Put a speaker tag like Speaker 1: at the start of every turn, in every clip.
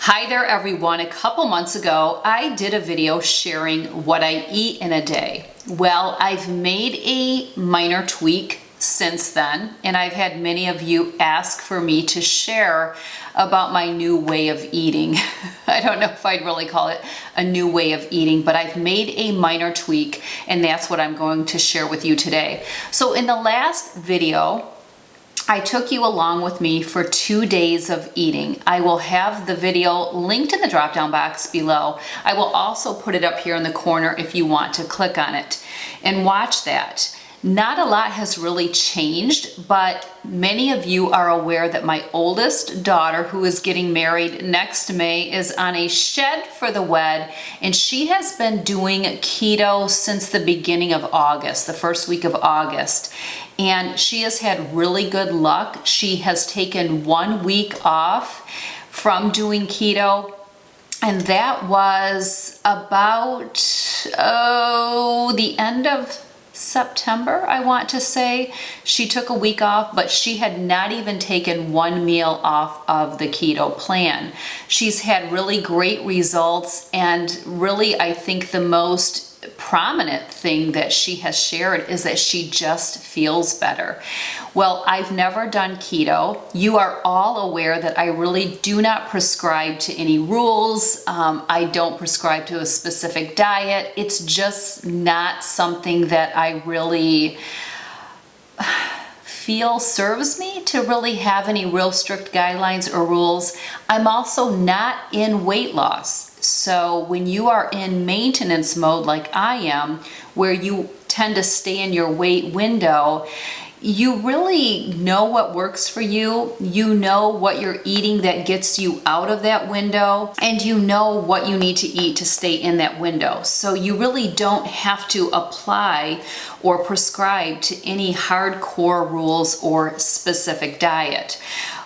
Speaker 1: Hi there everyone. A couple months ago, I did a video sharing what I eat in a day. Well, I've made a minor tweak since then, and I've had many of you ask for me to share about my new way of eating. I don't know if I'd really call it a new way of eating, but I've made a minor tweak, and that's what I'm going to share with you today. So in the last video, I took you along with me for 2 days of eating. I will have the video linked in the drop-down box below. I will also put it up here in the corner if you want to click on it and watch that. Not a lot has really changed, but many of you are aware that my oldest daughter, who is getting married next May, is on a shed for the wed, and she has been doing keto since the beginning of August, the first week of August. And she has had really good luck. She has taken 1 week off from doing keto, and that was about, the end of September, I want to say. She took a week off, but she had not even taken one meal off of the keto plan. She's had really great results, and really I think the most prominent thing that she has shared is that she just feels better. Well, I've never done keto. You are all aware that I really do not prescribe to any rules. I don't prescribe to a specific diet. It's just not something that I really feel serves me to really have any real strict guidelines or rules. I'm also not in weight loss. So when you are in maintenance mode like I am, where you tend to stay in your weight window, you really know what works for you. You know what you're eating that gets you out of that window, and you know what you need to eat to stay in that window. So you really don't have to apply or prescribe to any hardcore rules or specific diet.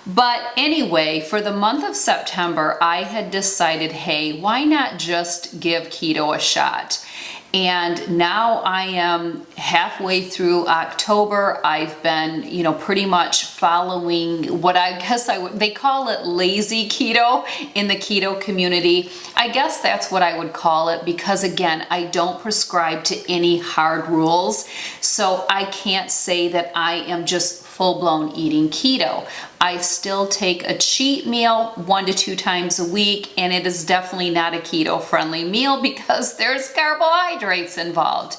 Speaker 1: But anyway, for the month of September, I had decided, hey, why not just give keto a shot? And now I am halfway through October. I've been, pretty much following what I guess they call it lazy keto in the keto community. I guess that's what I would call it, because again, I don't prescribe to any hard rules. So I can't say that I am just full-blown eating keto. I still take a cheat meal 1 to 2 times a week, and it is definitely not a keto-friendly meal because there's carbohydrates involved.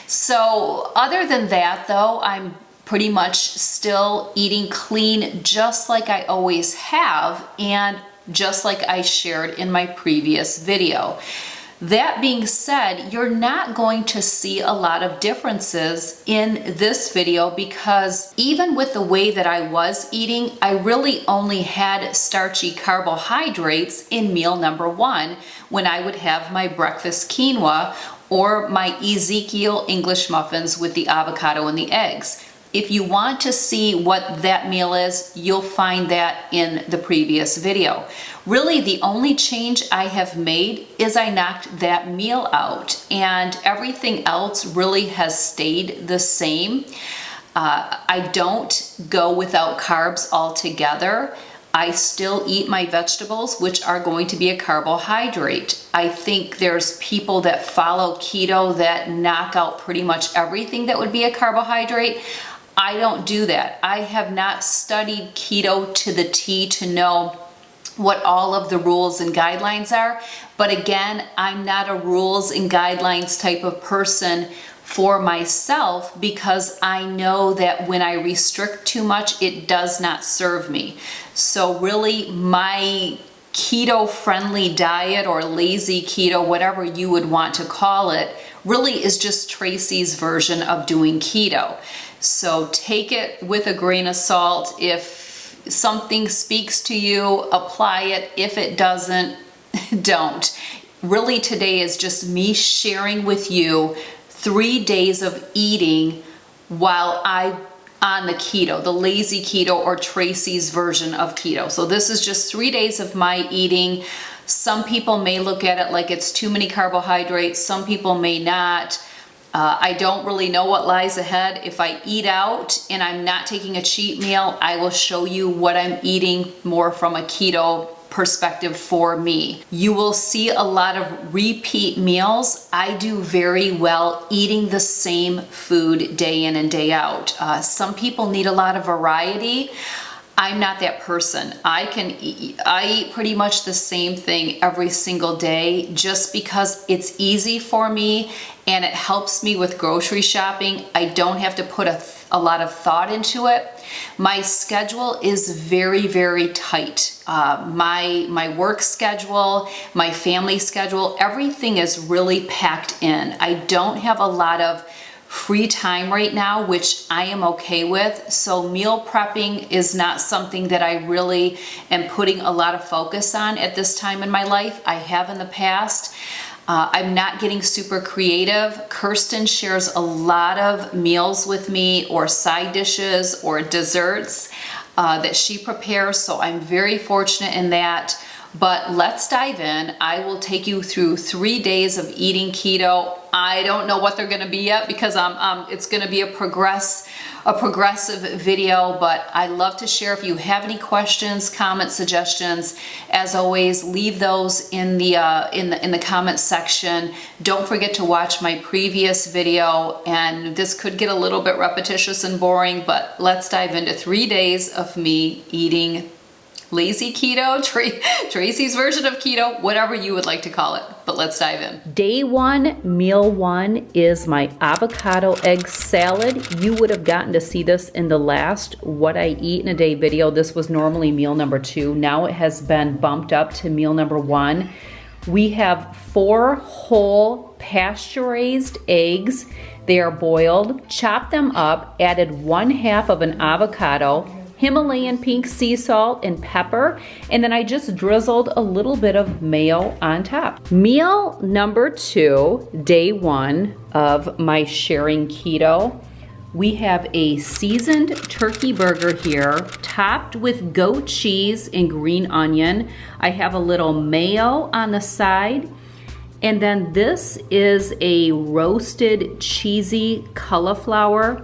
Speaker 1: So other than that though, I'm pretty much still eating clean just like I always have, and just like I shared in my previous video. That being said, you're not going to see a lot of differences in this video, because even with the way that I was eating, I really only had starchy carbohydrates in meal number 1 when I would have my breakfast quinoa or my Ezekiel English muffins with the avocado and the eggs. If you want to see what that meal is, you'll find that in the previous video. Really, the only change I have made is I knocked that meal out, and everything else really has stayed the same. I don't go without carbs altogether. I still eat my vegetables, which are going to be a carbohydrate. I think there's people that follow keto that knock out pretty much everything that would be a carbohydrate. I don't do that. I have not studied keto to the T to know what all of the rules and guidelines are. But again, I'm not a rules and guidelines type of person for myself, because I know that when I restrict too much, it does not serve me. So really, my keto-friendly diet, or lazy keto, whatever you would want to call it, really is just Tracy's version of doing keto. So take it with a grain of salt. If something speaks to you, apply it. If it doesn't, don't. Really, today is just me sharing with you 3 days of eating while I'm on the keto, the lazy keto, or Tracy's version of keto. So this is just 3 days of my eating. Some people may look at it like it's too many carbohydrates. Some people may not. I don't really know what lies ahead. If I eat out and I'm not taking a cheat meal, I will show you what I'm eating more from a keto perspective for me. You will see a lot of repeat meals. I do very well eating the same food day in and day out. Some people need a lot of variety. I'm not that person. I eat pretty much the same thing every single day just because it's easy for me and it helps me with grocery shopping. I don't have to put a lot of thought into it. My schedule is very, very tight. My work schedule, my family schedule, everything is really packed in. I don't have a lot of free time right now, which I am okay with. So meal prepping is not something that I really am putting a lot of focus on at this time in my life. I have in the past. I'm not getting super creative. Kirsten shares a lot of meals with me or side dishes or desserts that she prepares. So I'm very fortunate in that. But let's dive in. I will take you through 3 days of eating keto. I don't know what they're gonna be yet because it's gonna be a progressive video, but I love to share. If you have any questions, comments, suggestions, as always, leave those in the comment section. Don't forget to watch my previous video, and this could get a little bit repetitious and boring, but let's dive into 3 days of me eating lazy keto, Tracy's version of keto, whatever you would like to call it. But let's dive in. Day one, meal one is my avocado egg salad. You would have gotten to see this in the last what I eat in a day video. This was normally meal number 2. Now it has been bumped up to meal number 1. We have 4 whole pasture-raised eggs. They are boiled. Chopped them up, added 1/2 of an avocado, Himalayan pink sea salt and pepper, and then I just drizzled a little bit of mayo on top. Meal number 2, day 1 of my sharing keto. We have a seasoned turkey burger here, topped with goat cheese and green onion. I have a little mayo on the side. And then this is a roasted cheesy cauliflower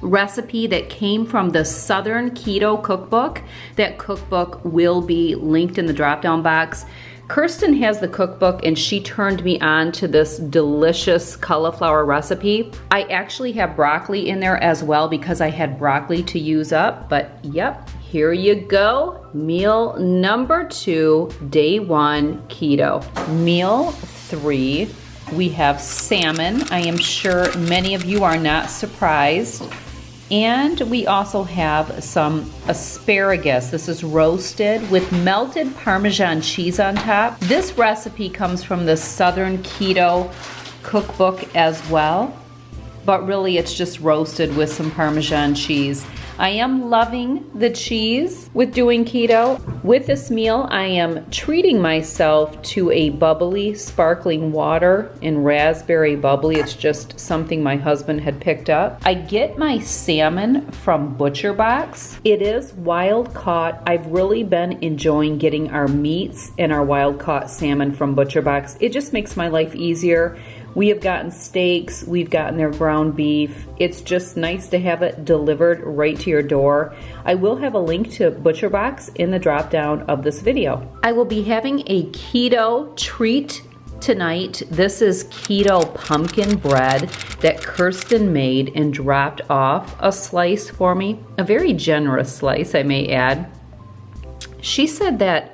Speaker 1: recipe that came from the Southern Keto Cookbook. That cookbook will be linked in the drop-down box. Kirsten has the cookbook and she turned me on to this delicious cauliflower recipe. I actually have broccoli in there as well because I had broccoli to use up, but yep, here you go. Meal number 2, day 1 keto. Meal 3, we have salmon. I am sure many of you are not surprised. And we also have some asparagus. This is roasted with melted Parmesan cheese on top. This recipe comes from the Southern Keto Cookbook as well, but really it's just roasted with some Parmesan cheese. I am loving the cheese with doing keto. With this meal, I am treating myself to a bubbly, sparkling water in raspberry bubbly. It's just something my husband had picked up. I get my salmon from Butcher Box. It is wild caught. I've really been enjoying getting our meats and our wild caught salmon from Butcher Box. It just makes my life easier. We have gotten steaks, we've gotten their ground beef. It's just nice to have it delivered right to your door. I will have a link to Butcher Box in the drop down of this video. I will be having a keto treat tonight. This is keto pumpkin bread that Kirsten made and dropped off a slice for me. A very generous slice, I may add. She said that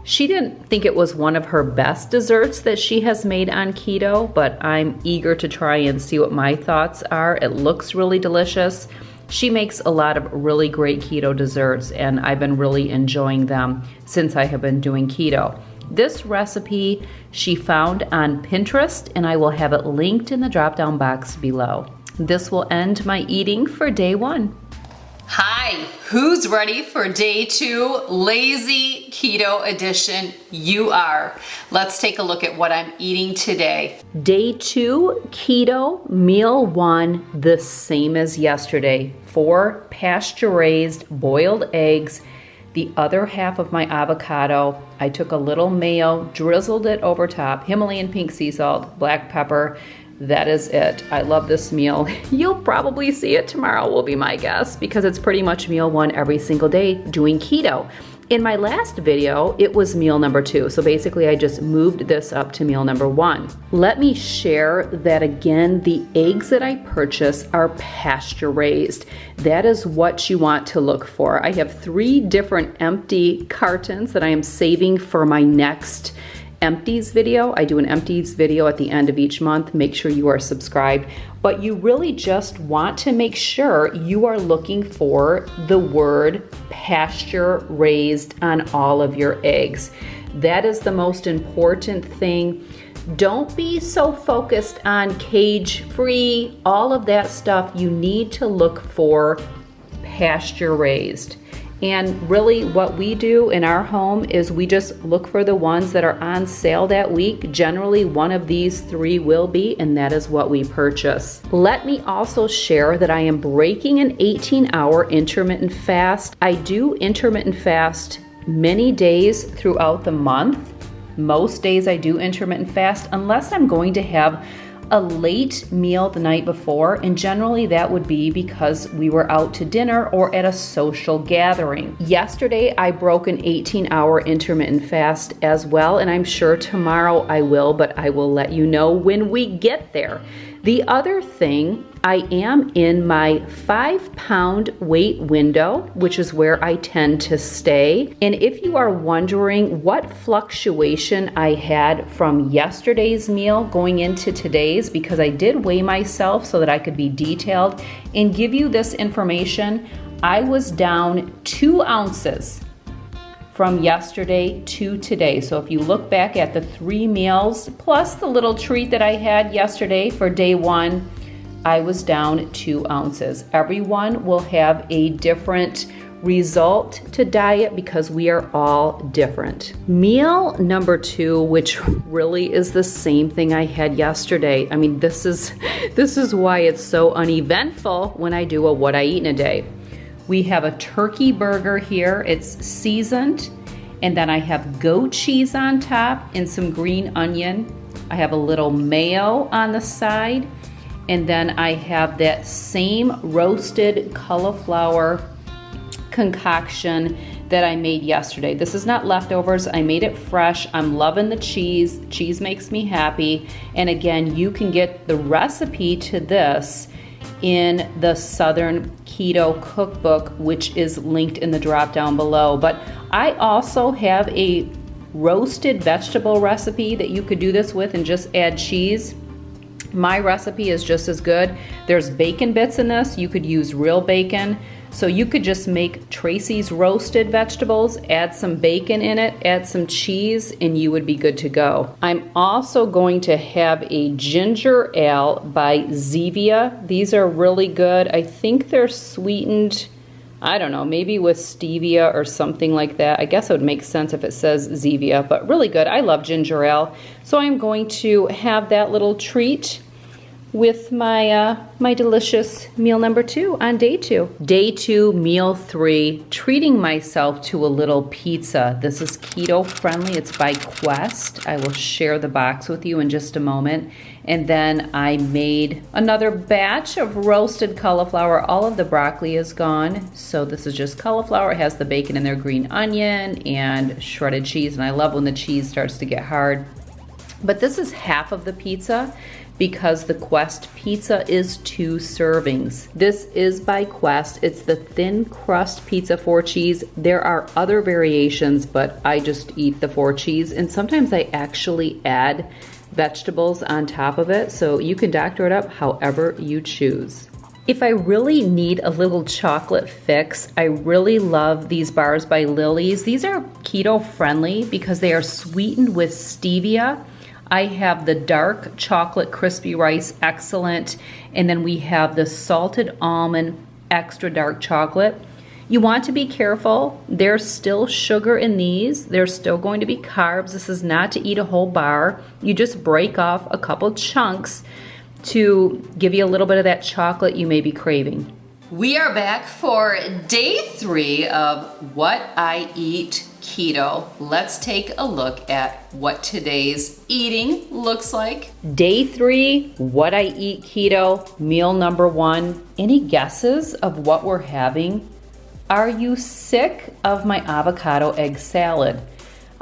Speaker 1: she didn't think it was one of her best desserts that she has made on keto, but I'm eager to try and see what my thoughts are. It looks really delicious. She makes a lot of really great keto desserts, and I've been really enjoying them since I have been doing keto. This recipe she found on Pinterest, and I will have it linked in the drop-down box below. This will end my eating for day 1. Hi, who's ready for day 2, lazy keto edition? You are. Let's take a look at what I'm eating today. Day 2, keto, meal 1, the same as yesterday. 4 pasture-raised boiled eggs, the other half of my avocado. I took a little mayo, drizzled it over top, Himalayan pink sea salt, black pepper. That is it. I love this meal. You'll probably see it tomorrow, will be my guess, because it's pretty much meal 1 every single day doing keto. In my last video, it was meal number 2. So basically I just moved this up to meal number 1. Let me share that again, the eggs that I purchase are pasture raised. That is what you want to look for. I have 3 different empty cartons that I am saving for my next empties video. I do an empties video at the end of each month. Make sure you are subscribed. But you really just want to make sure you are looking for the word pasture raised on all of your eggs. That is the most important thing. Don't be so focused on cage free, all of that stuff. You need to look for pasture raised. And really what we do in our home is we just look for the ones that are on sale that week. Generally, one of these 3 will be, and that is what we purchase. Let me also share that I am breaking an 18-hour intermittent fast. I do intermittent fast many days throughout the month. Most days I do intermittent fast unless I'm going to have a late meal the night before, and generally that would be because we were out to dinner or at a social gathering. Yesterday I broke an 18-hour intermittent fast as well, and I'm sure tomorrow I will, but I will let you know when we get there. The other thing, I am in my 5-pound weight window, which is where I tend to stay. And if you are wondering what fluctuation I had from yesterday's meal going into today's, because I did weigh myself so that I could be detailed and give you this information, I was down 2 ounces from yesterday to today. So if you look back at the 3 meals plus the little treat that I had yesterday for day 1, I was down 2 ounces. Everyone will have a different result to diet because we are all different. Meal number 2, which really is the same thing I had yesterday. I mean, this is why it's so uneventful when I do a what I eat in a day. We have a turkey burger here. It's seasoned, and then I have goat cheese on top and some green onion. I have a little mayo on the side, and then I have that same roasted cauliflower concoction that I made yesterday. This is not leftovers. I made it fresh. I'm loving the cheese. Cheese makes me happy. And again, you can get the recipe to this in the Southern Keto Cookbook, which is linked in the drop down below. But I also have a roasted vegetable recipe that you could do this with and just add cheese. My recipe is just as good. There's bacon bits in this. You could use real bacon. So you could just make Tracy's roasted vegetables, add some bacon in it, add some cheese, and you would be good to go. I'm also going to have a ginger ale by Zevia. These are really good. I think they're sweetened, I don't know, maybe with stevia or something like that. I guess it would make sense if it says Zevia, but really good. I love ginger ale. So I'm going to have that little treat with my my delicious meal number 2 on day 2. Day 2, meal 3, treating myself to a little pizza. This is keto friendly. It's by Quest. I will share the box with you in just a moment. And then I made another batch of roasted cauliflower. All of the broccoli is gone. So this is just cauliflower. It has the bacon in there, green onion, and shredded cheese. And I love when the cheese starts to get hard. But this is half of the pizza, because the Quest pizza is 2 servings. This is by Quest. It's the thin crust pizza 4 cheese. There are other variations, but I just eat the 4 cheese, and sometimes I actually add vegetables on top of it, so you can doctor it up however you choose. If I really need a little chocolate fix, I really love these bars by Lily's. These are keto friendly because they are sweetened with stevia. I have the dark chocolate crispy rice, excellent, and then we have the salted almond extra dark chocolate. You want to be careful. There's still sugar in these. There's still going to be carbs. This is not to eat a whole bar. You just break off a couple chunks to give you a little bit of that chocolate you may be craving. We are back for day 3 of What I Eat Keto. Let's take a look at what today's eating looks like. Day 3, What I Eat Keto, meal number 1. Any guesses of what we're having Are you sick of my avocado egg salad?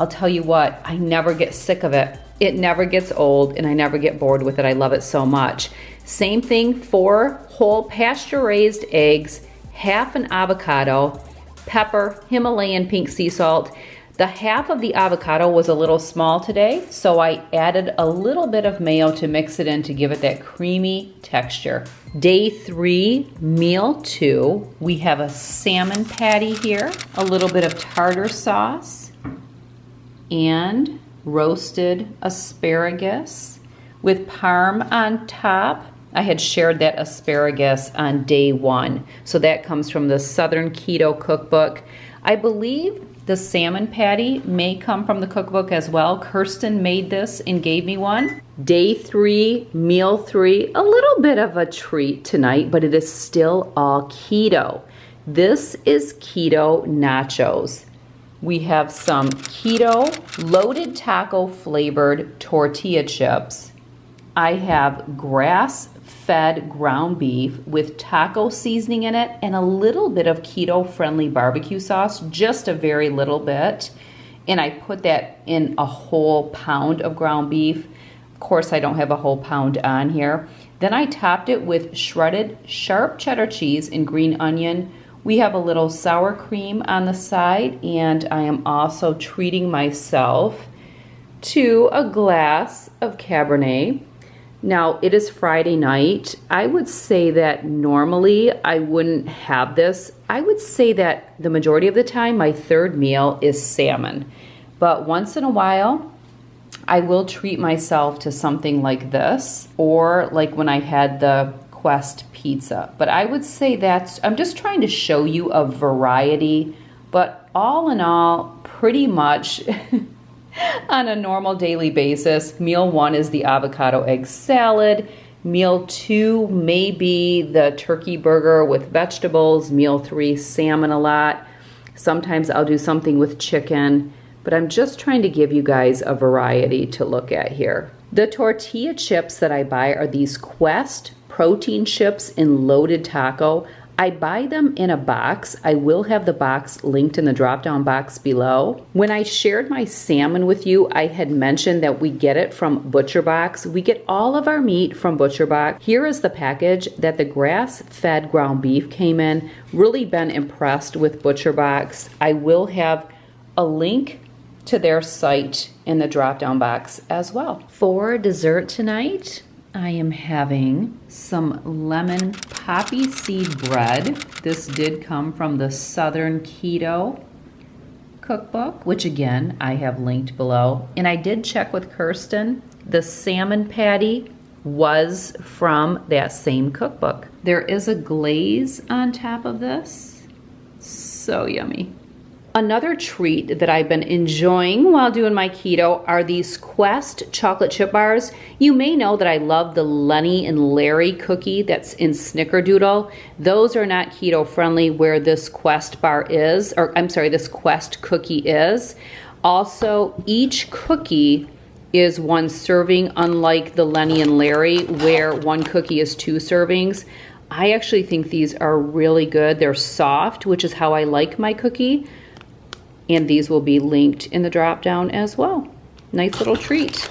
Speaker 1: I'll tell you what, I never get sick of it. It never gets old and I never get bored with it. I love it so much. Same thing, 4 whole pasture-raised eggs, half an avocado, pepper, Himalayan pink sea salt. The half of the avocado was a little small today, so I added a little bit of mayo to mix it in to give it that creamy texture. Day 3, meal 2, we have a salmon patty here, a little bit of tartar sauce, and roasted asparagus with parm on top. I had shared that asparagus on day 1, so that comes from the Southern Keto cookbook. I believe the salmon patty may come from the cookbook as well. Kirsten made this and gave me one. Day 3, meal 3, a little bit of a treat tonight, but it is still all keto. This is Quito Nachos. We have some keto loaded taco flavored tortilla chips. I have grass-fed ground beef with taco seasoning in it and a little bit of keto-friendly barbecue sauce, just a very little bit. And I put that in a whole pound of ground beef. Of course, I don't have a whole pound on here. Then I topped it with shredded sharp cheddar cheese and green onion. We have a little sour cream on the side, and I am also treating myself to a glass of Cabernet. Now, it is Friday night. I would say that normally I wouldn't have this. I would say that the majority of the time my third meal is salmon. But once in a while, I will treat myself to something like this, or like when I had the Quest pizza. But I would say I'm just trying to show you a variety, but all in all, pretty much on a normal daily basis. Meal 1 is the avocado egg salad. Meal 2 may be the turkey burger with vegetables. Meal 3, salmon a lot. Sometimes I'll do something with chicken, but I'm just trying to give you guys a variety to look at here. The tortilla chips that I buy are these Quest protein chips in loaded taco. I buy them in a box. I will have the box linked in the drop-down box below. When I shared my salmon with you, I had mentioned that we get it from ButcherBox. We get all of our meat from ButcherBox. Here is the package that the grass-fed ground beef came in. Really been impressed with ButcherBox. I will have a link to their site in the drop-down box as well. For dessert tonight, I am having some lemon poppy seed bread. This did come from the Southern Keto cookbook, which again, I have linked below. And I did check with Kirsten. The salmon patty was from that same cookbook. There is a glaze on top of this. So yummy. Another treat that I've been enjoying while doing my keto are these Quest chocolate chip bars. You may know that I love the Lenny and Larry cookie that's in Snickerdoodle. Those are not keto friendly where this Quest bar is, or I'm sorry, this Quest cookie is. Also, each cookie is 1 serving, unlike the Lenny and Larry where 1 cookie is 2 servings. I actually think these are really good. They're soft, which is how I like my cookie. And these will be linked in the drop down as well. Nice little treat.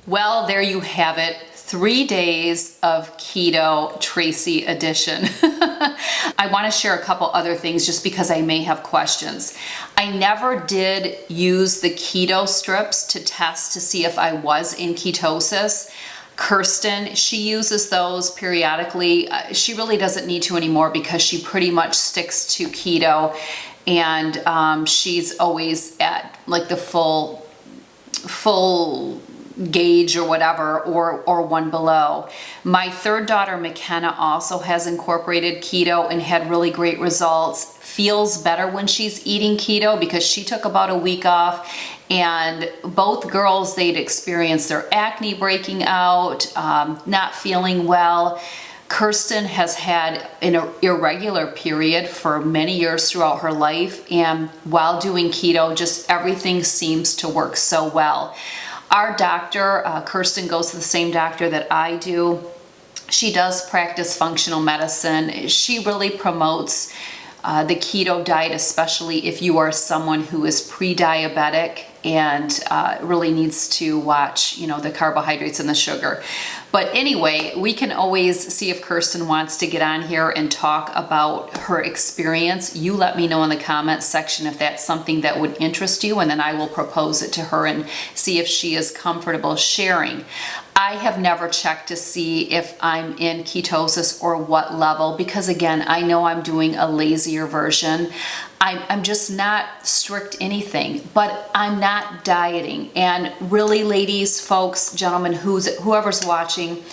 Speaker 1: Well, there you have it. 3 days of keto Tracy edition. I want to share a couple other things just because I may have questions. I never did use the keto strips to test to see if I was in ketosis. Kirsten, she uses those periodically. She really doesn't need to anymore because she pretty much sticks to keto. And she's always at like the full gauge or whatever, or 1 below. My third daughter, McKenna, also has incorporated keto and had really great results. Feels better when she's eating keto because she took about a week off, and both girls, they'd experienced their acne breaking out, not feeling well. Kirsten has had an irregular period for many years throughout her life, and while doing keto, just everything seems to work so well. Our doctor, Kirsten goes to the same doctor that I do. She does practice functional medicine. She really promotes the keto diet, especially if you are someone who is pre-diabetic and really needs to watch, the carbohydrates and the sugar. But anyway, we can always see if Kirsten wants to get on here and talk about her experience. You let me know in the comments section if that's something that would interest you, and then I will propose it to her and see if she is comfortable sharing. I have never checked to see if I'm in ketosis or what level, because again, I know I'm doing a lazier version. I'm just not strict anything, but I'm not dieting. And really, ladies, folks, gentlemen, whoever's watching,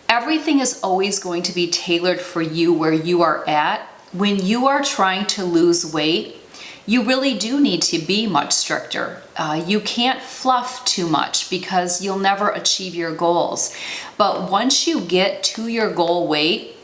Speaker 1: everything is always going to be tailored for you where you are at. When you are trying to lose weight, you really do need to be much stricter. You can't fluff too much because you'll never achieve your goals. But once you get to your goal weight,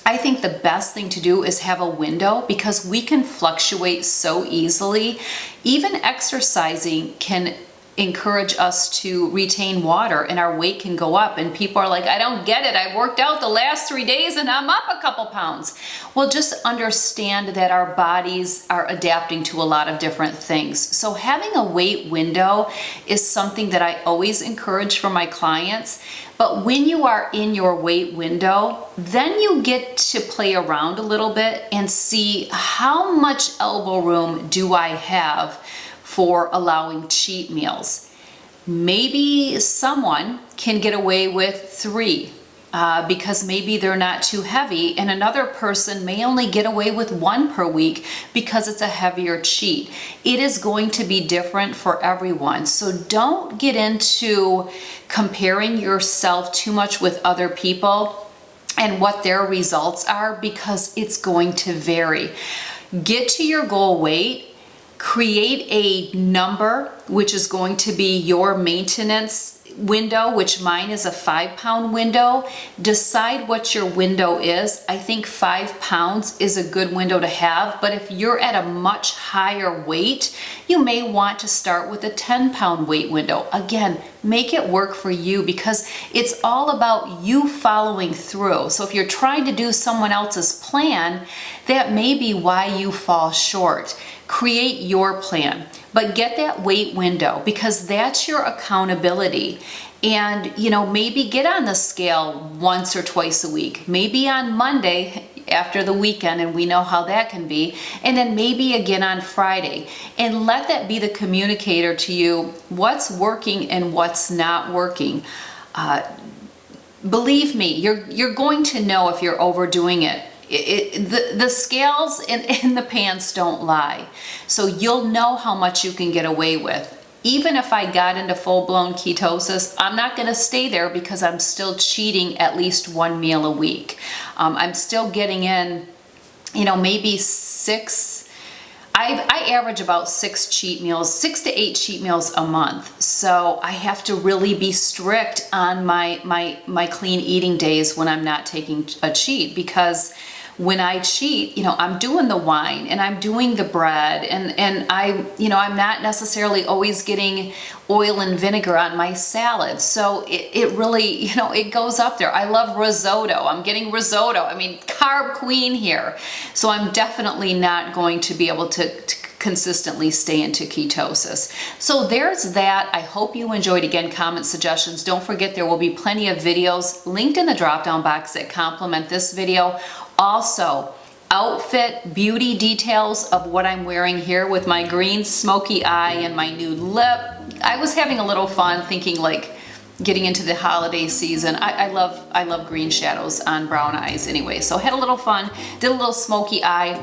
Speaker 1: I think the best thing to do is have a window, because we can fluctuate so easily. Even exercising can encourage us to retain water and our weight can go up, and people are like, I don't get it, I worked out the last 3 days and I'm up a couple pounds. Well, just understand that our bodies are adapting to a lot of different things. So having a weight window is something that I always encourage for my clients. But when you are in your weight window, then you get to play around a little bit and see how much elbow room do I have for allowing cheat meals. Maybe someone can get away with 3 because maybe they're not too heavy, and another person may only get away with 1 per week because it's a heavier cheat. It is going to be different for everyone. So don't get into comparing yourself too much with other people and what their results are, because it's going to vary. Get to your goal weight. Create a number, which is going to be your maintenance window, which mine is a 5-pound window. Decide what your window is. I think 5 pounds is a good window to have, but if you're at a much higher weight, you may want to start with a 10-pound weight window. Again, make it work for you, because it's all about you following through. So if you're trying to do someone else's plan, that may be why you fall short. Create your plan, but get that weight window, because that's your accountability. And maybe get on the scale once or twice a week, maybe on Monday after the weekend, and we know how that can be, and then maybe again on Friday, and let that be the communicator to you what's working and what's not working. Believe me, you're going to know if you're overdoing it. The scales and the pants don't lie. So you'll know how much you can get away with. Even if I got into full-blown ketosis, I'm not going to stay there, because I'm still cheating at least 1 meal a week. I'm still getting in, maybe 6. I average about 6 to 8 cheat meals a month. So I have to really be strict on my clean eating days when I'm not taking a cheat, because when I cheat, I'm doing the wine and I'm doing the bread, and I'm not necessarily always getting oil and vinegar on my salad. So it really, it goes up there. I love risotto. I'm getting risotto. I mean, carb queen here. So I'm definitely not going to be able to consistently stay into ketosis. So there's that. I hope you enjoyed. Again, comment suggestions. Don't forget, there will be plenty of videos linked in the drop-down box that complement this video. Also, outfit beauty details of what I'm wearing here with my green smoky eye and my nude lip. I was having a little fun thinking, like, getting into the holiday season. I love green shadows on brown eyes anyway. So had a little fun, did a little smoky eye.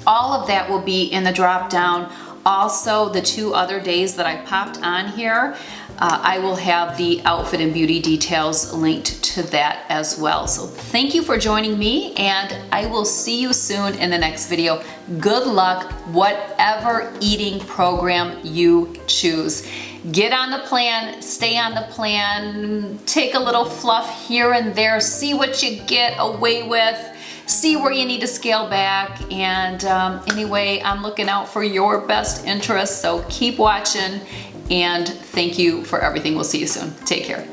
Speaker 1: All of that will be in the drop down. Also, the 2 other days that I popped on here, I will have the outfit and beauty details linked to that as well. So thank you for joining me, and I will see you soon in the next video. Good luck, whatever eating program you choose. Get on the plan, stay on the plan, take a little fluff here and there, see what you get away with, see where you need to scale back. And anyway, I'm looking out for your best interests, so keep watching, and thank you for everything. We'll see you soon. Take care.